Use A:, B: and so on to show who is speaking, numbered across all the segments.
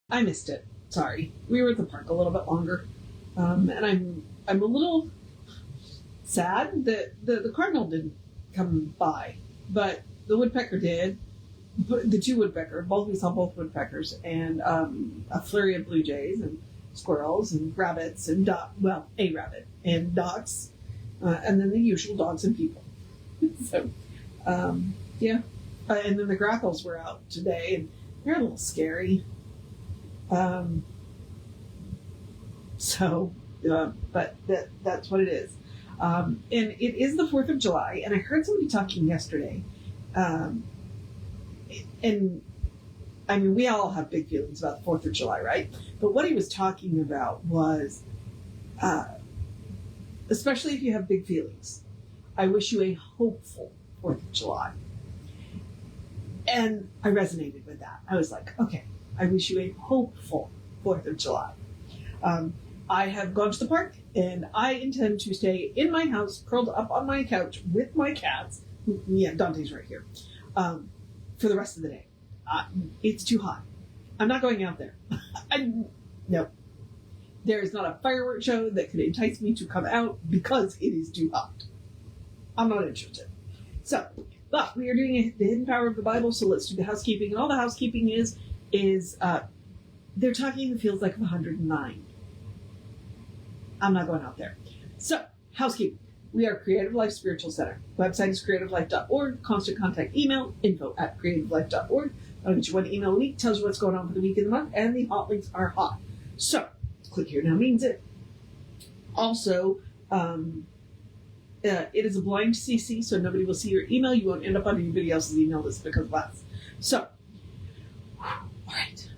A: I missed it. Sorry. We were at the park a little bit longer. And I'm a little sad that the cardinal didn't come by, but the woodpecker did. The two woodpeckers, we saw both woodpeckers, and a flurry of blue jays and squirrels and rabbits and a rabbit and ducks, and then the usual dogs and people. So, yeah. And then the grackles were out today, and they're a little scary. But that's what it is. And it is the 4th of July, and I heard somebody talking yesterday, and I mean, we all have big feelings about the 4th of July, right? But what he was talking about was, especially if you have big feelings, I wish you a hopeful 4th of July. And I resonated with that. I was like, okay, I wish you a hopeful 4th of July. I have gone to the park, and I intend to stay in my house, curled up on my couch with my cats. Yeah, Dante's right here. For the rest of the day. It's too hot. I'm not going out there. No. There is not a fireworks show that could entice me to come out because it is too hot. I'm not interested. So, but we are doing the hidden power of the Bible, so let's do the housekeeping. And all the housekeeping is they're talking in the fields like 109. I'm not going out there. So, housekeeping. We are Creative Life Spiritual Center. Website is creativelife.org. Constant contact email, info@creativelife.org. I'll get you one email a week, tells you what's going on for the week and the month, and the hot links are hot. So, click here now means it. Also, it is a blind CC, so nobody will see your email. You won't end up on anybody else's email list because of us. So, all right.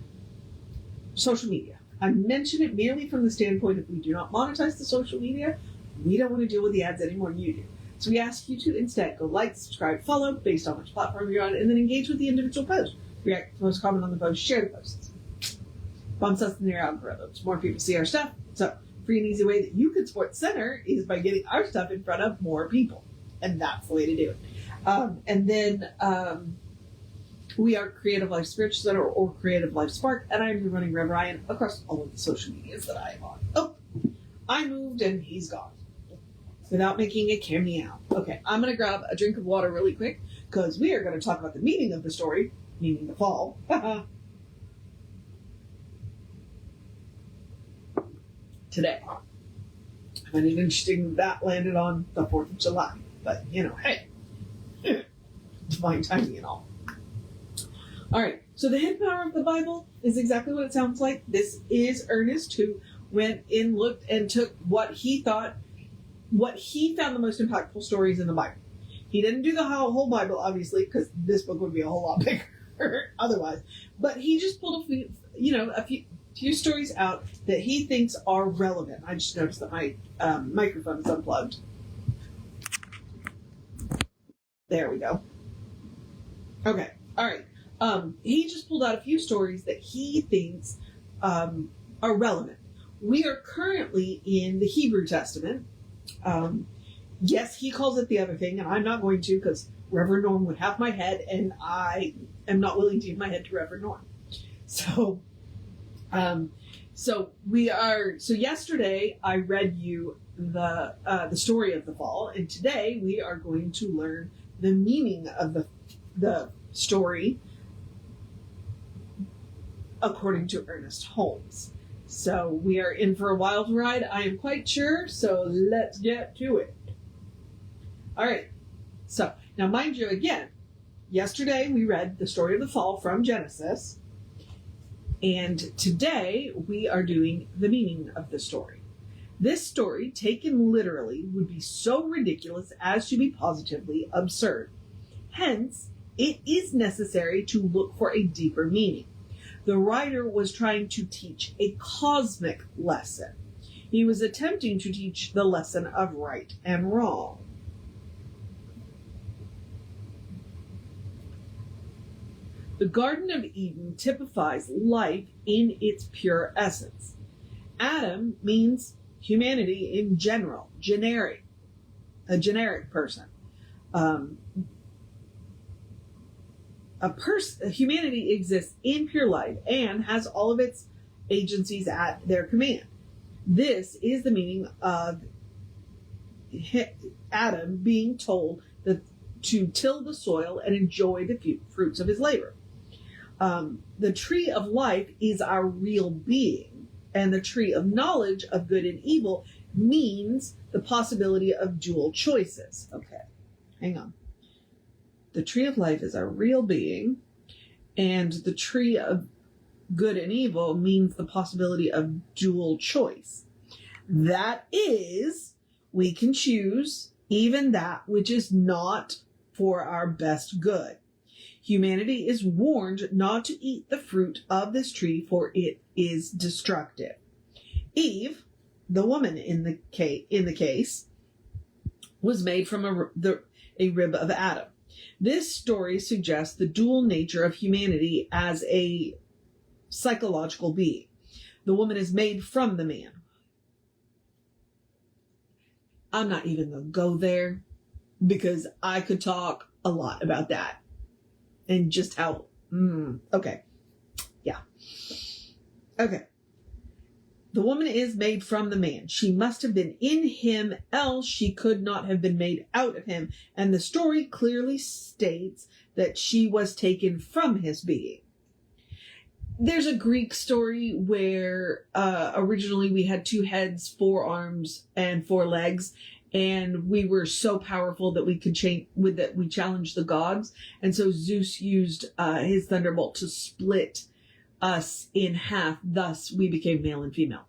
A: Social media. I mention it merely from the standpoint if we do not monetize the social media, we don't want to deal with the ads any more than you do. So we ask you to instead go like, subscribe, follow, based on which platform you're on, and then engage with the individual post. React to the most comment on the post, share the posts. Bumps us in their algorithms. More people see our stuff. So free and easy way that you can support Center is by getting our stuff in front of more people. And that's the way to do it. And then we are Creative Life Spiritual Center or Creative Life Spark, and I'm running Rev Ryan across all of the social medias that I am on. Oh, I moved and he's gone. Without making a cameo. Okay, I'm going to grab a drink of water really quick because we are going to talk about the meaning of the story, meaning the fall. Today. I find it interesting that landed on the 4th of July. But, hey, divine timing and all. All right, so the hidden power of the Bible is exactly what it sounds like. This is Ernest, who went in, looked, and took what he found the most impactful stories in the Bible. He didn't do the whole Bible, obviously, because this book would be a whole lot bigger otherwise. But he just pulled a few stories out that he thinks are relevant. I just noticed that my microphone is unplugged. There we go. Okay, all right. He just pulled out a few stories that he thinks are relevant. We are currently in the Hebrew Testament. Yes, he calls it the other thing, and I'm not going to because Reverend Norm would have my head, and I am not willing to give my head to Reverend Norm. So yesterday I read you the story of the fall, and today we are going to learn the meaning of the story according to Ernest Holmes. So we are in for a wild ride, I am quite sure, so let's get to it. All right, so now mind you, again, yesterday we read the story of the fall from Genesis, and today we are doing the meaning of the story. This story, taken literally, would be so ridiculous as to be positively absurd. Hence, it is necessary to look for a deeper meaning. The writer was trying to teach a cosmic lesson. He was attempting to teach the lesson of right and wrong. The Garden of Eden typifies life in its pure essence. Adam means humanity in general, a generic person. humanity exists in pure light and has all of its agencies at their command. This is the meaning of Adam being told that to till the soil and enjoy the fruits of his labor. The tree of life is our real being, and the tree of knowledge of good and evil means the possibility of dual choices. Okay, hang on. The tree of life is our real being, and the tree of good and evil means the possibility of dual choice. That is, we can choose even that which is not for our best good. Humanity is warned not to eat the fruit of this tree, for it is destructive. Eve, the woman in the case, was made from a rib of Adam. This story suggests the dual nature of humanity as a psychological being. The woman is made from the man. I'm not even going to go there because I could talk a lot about that and just how, okay. Yeah. Okay. The woman is made from the man. She must have been in him, else she could not have been made out of him. And the story clearly states that she was taken from his being. There's a Greek story where originally we had 2 heads, 4 arms, and 4 legs, and we were so powerful that we could we challenged the gods, and so Zeus used his thunderbolt to split us in half. Thus, we became male and female.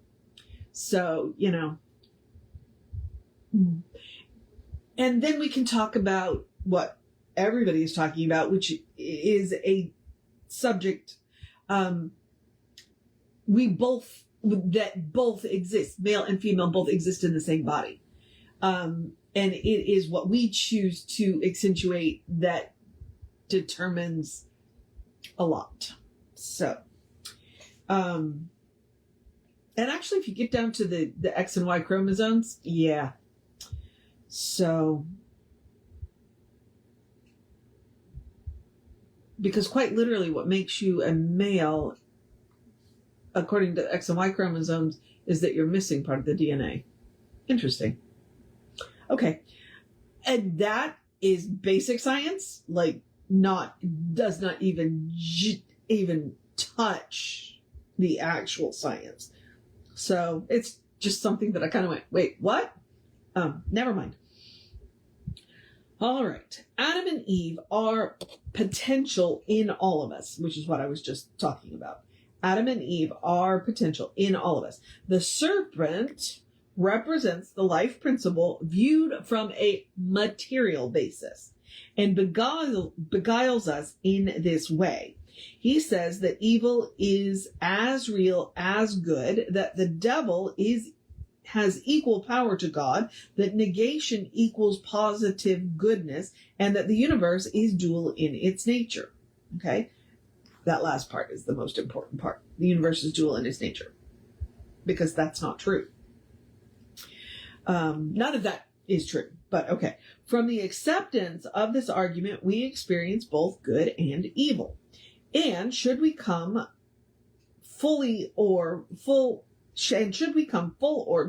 A: So, and then we can talk about what everybody is talking about, which is a subject both exist, male and female both exist in the same body. And it is what we choose to accentuate that determines a lot. So, and actually, if you get down to the X and Y chromosomes, yeah. So, because quite literally what makes you a male, according to X and Y chromosomes, is that you're missing part of the DNA. Interesting. Okay. And that is basic science, does not even touch the actual science. So it's just something that I kind of went, wait, what? Never mind. All right. Adam and Eve are potential in all of us, which is what I was just talking about. Adam and Eve are potential in all of us. The serpent represents the life principle viewed from a material basis and beguiles us in this way. He says that evil is as real as good, that the devil has equal power to God, that negation equals positive goodness, and that the universe is dual in its nature. Okay? That last part is the most important part. The universe is dual in its nature. Because that's not true. None of that is true, but okay. From the acceptance of this argument, we experience both good and evil. And should we come full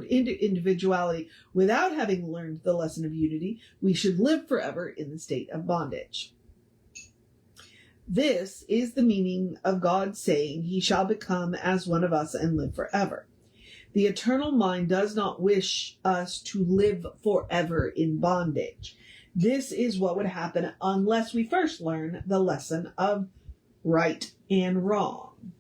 A: into individuality without having learned the lesson of unity, we should live forever in the state of bondage. This is the meaning of God saying, "He shall become as one of us and live forever." The eternal mind does not wish us to live forever in bondage. This is what would happen unless we first learn the lesson of right and wrong.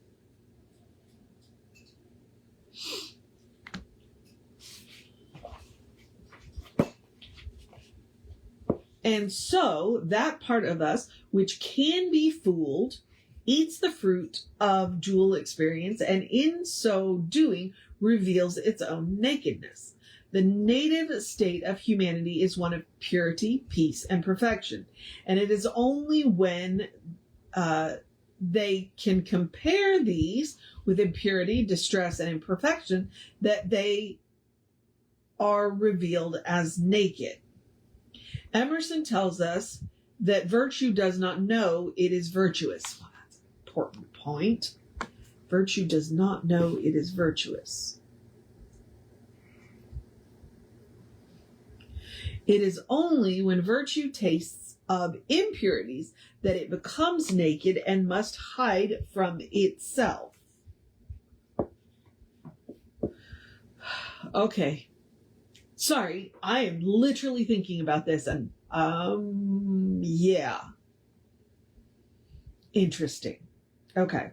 A: And so that part of us which can be fooled eats the fruit of dual experience, and in so doing reveals its own nakedness. The native state of humanity is one of purity, peace, and perfection. And it is only when they can compare these with impurity, distress, and imperfection that they are revealed as naked. Emerson tells us that virtue does not know it is virtuous. Well, that's an important point. Virtue does not know it is virtuous. It is only when virtue tastes of impurities that it becomes naked and must hide from itself. Okay. Sorry, I am literally thinking about this and, yeah. Interesting. Okay.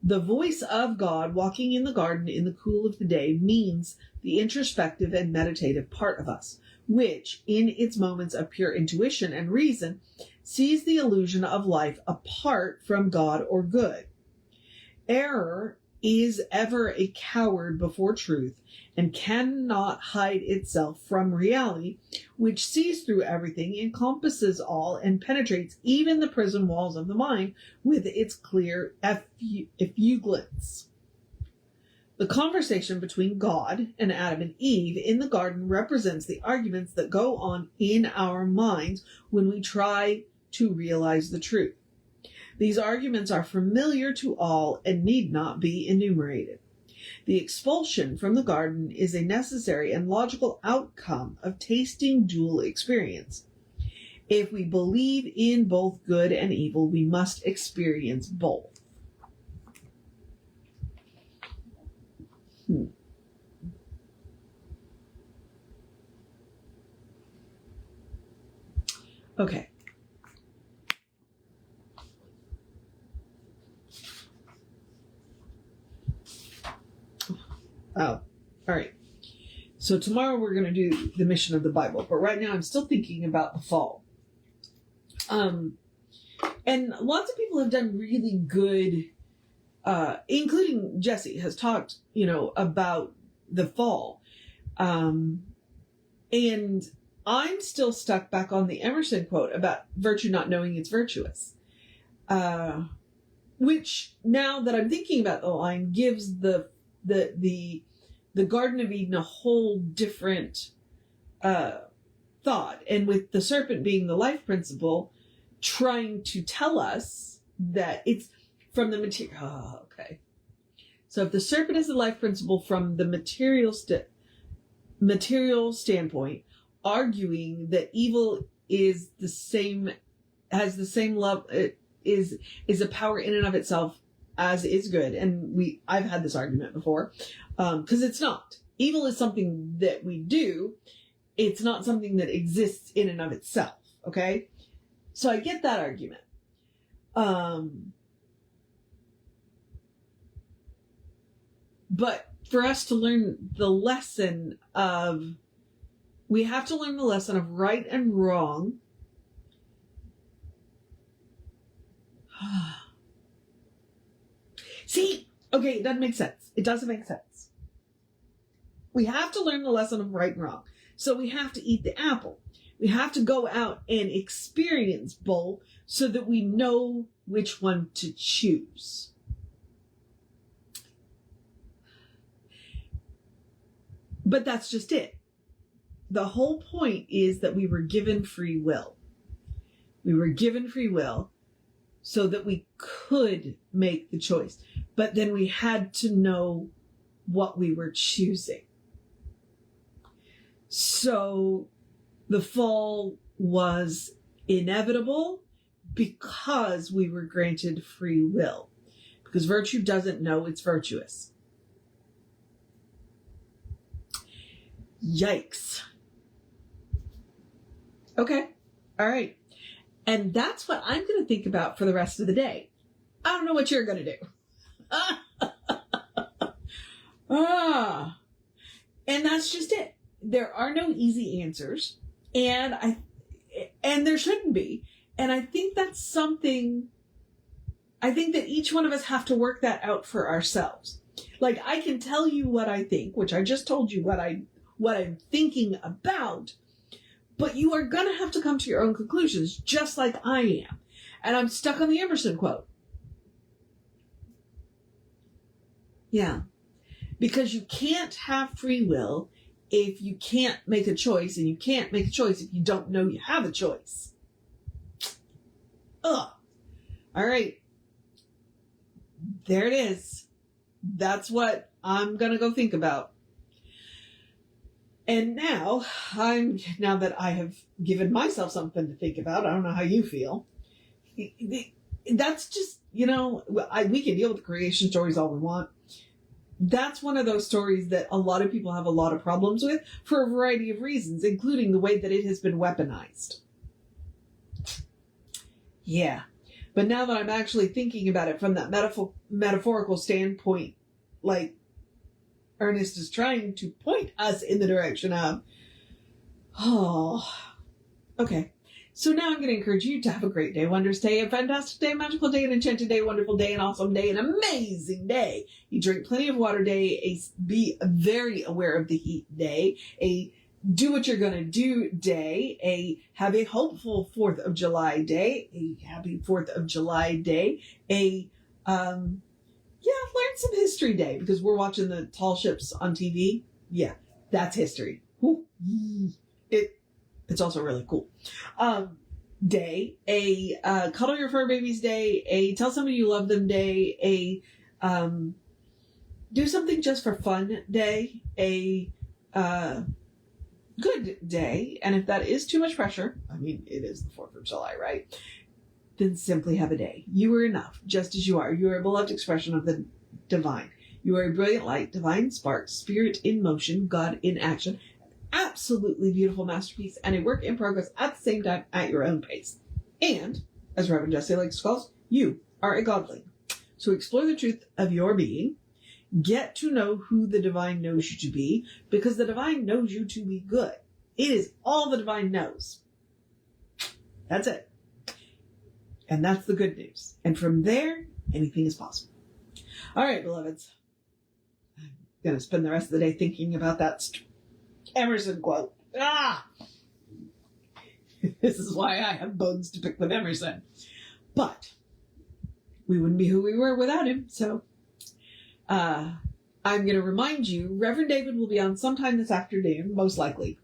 A: The voice of God walking in the garden in the cool of the day means the introspective and meditative part of us, which, in its moments of pure intuition and reason, sees the illusion of life apart from God or good. Error is ever a coward before truth and cannot hide itself from reality, which sees through everything, encompasses all, and penetrates even the prison walls of the mind with its clear effulgence. The conversation between God and Adam and Eve in the garden represents the arguments that go on in our minds when we try to realize the truth. These arguments are familiar to all and need not be enumerated. The expulsion from the garden is a necessary and logical outcome of tasting dual experience. If we believe in both good and evil, we must experience both. Okay. Oh, all right. So tomorrow we're going to do the mission of the Bible, but right now I'm still thinking about the fall. And lots of people have done really good, including Jesse has talked, about the fall. And I'm still stuck back on the Emerson quote about virtue not knowing it's virtuous. Which, now that I'm thinking about the line, gives the Garden of Eden a whole different thought. And with the serpent being the life principle, trying to tell us that it's from the material. Oh, okay. So if the serpent is the life principle from the material standpoint, arguing that evil is the same, has the same love, is a power in and of itself as is good. And I've had this argument before, because it's not. Evil is something that we do. It's not something that exists in and of itself. Okay. So I get that argument. But for us to learn the lesson we have to learn the lesson of right and wrong. See, okay, it doesn't make sense. It doesn't make sense. We have to learn the lesson of right and wrong. So we have to eat the apple. We have to go out and experience both so that we know which one to choose. But that's just it. The whole point is that we were given free will. We were given free will so that we could make the choice. But then we had to know what we were choosing. So the fall was inevitable because we were granted free will. Because virtue doesn't know it's virtuous. Yikes. Okay. All right. And that's what I'm going to think about for the rest of the day. I don't know what you're going to do. And that's just it. There are no easy answers. And there shouldn't be. And I think that's something, I think that each one of us have to work that out for ourselves. Like, I can tell you what I think, which I just told you what I'm thinking about, but you are going to have to come to your own conclusions, just like I am. And I'm stuck on the Emerson quote. Yeah. Because you can't have free will if you can't make a choice, and you can't make a choice if you don't know you have a choice. Ugh. All right. There it is. That's what I'm going to go think about. And now that I have given myself something to think about, I don't know how you feel. That's just, we can deal with the creation stories all we want. That's one of those stories that a lot of people have a lot of problems with for a variety of reasons, including the way that it has been weaponized. Yeah. But now that I'm actually thinking about it from that metaphorical standpoint, like Ernest is trying to point us in the direction of, okay. So now I'm going to encourage you to have a great day, wondrous day, a fantastic day, magical day, an enchanted day, wonderful day, an awesome day, an amazing day. You drink plenty of water day, be very aware of the heat day, a do what you're going to do day, have a hopeful 4th of July day, a happy 4th of July day, learn some history day, because we're watching the tall ships on TV. Yeah, that's history. It's also really cool. Day, a cuddle your fur babies day, a tell somebody you love them day, a do something just for fun day, a good day. And if that is too much pressure, I mean, it is the 4th of July, right? Then simply have a day. You are enough, just as you are. You are a beloved expression of the divine. You are a brilliant light, divine spark, spirit in motion, God in action. Absolutely beautiful masterpiece and a work in progress at the same time at your own pace. And, as Reverend Jesse likes to call us, you are a godling. So explore the truth of your being. Get to know who the divine knows you to be, because the divine knows you to be good. It is all the divine knows. That's it. And that's the good news. And from there, anything is possible. All right, beloveds. I'm going to spend the rest of the day thinking about that Emerson quote. This is why I have bones to pick with Emerson. But we wouldn't be who we were without him. So I'm going to remind you, Reverend David will be on sometime this afternoon, most likely.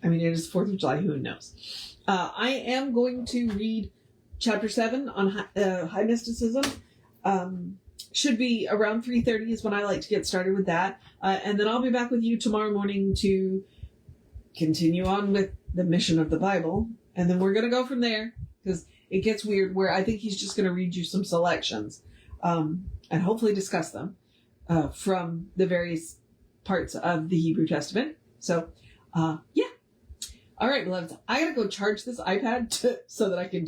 A: I mean, it is 4th of July, who knows. I am going to read Chapter 7 on high mysticism. Should be around 3:30 is when I like to get started with that. And then I'll be back with you tomorrow morning to continue on with the mission of the Bible. And then we're going to go from there, because it gets weird where I think he's just going to read you some selections and hopefully discuss them from the various parts of the Hebrew Testament. So, yeah. All right, beloveds, I got to go charge this iPad so that I can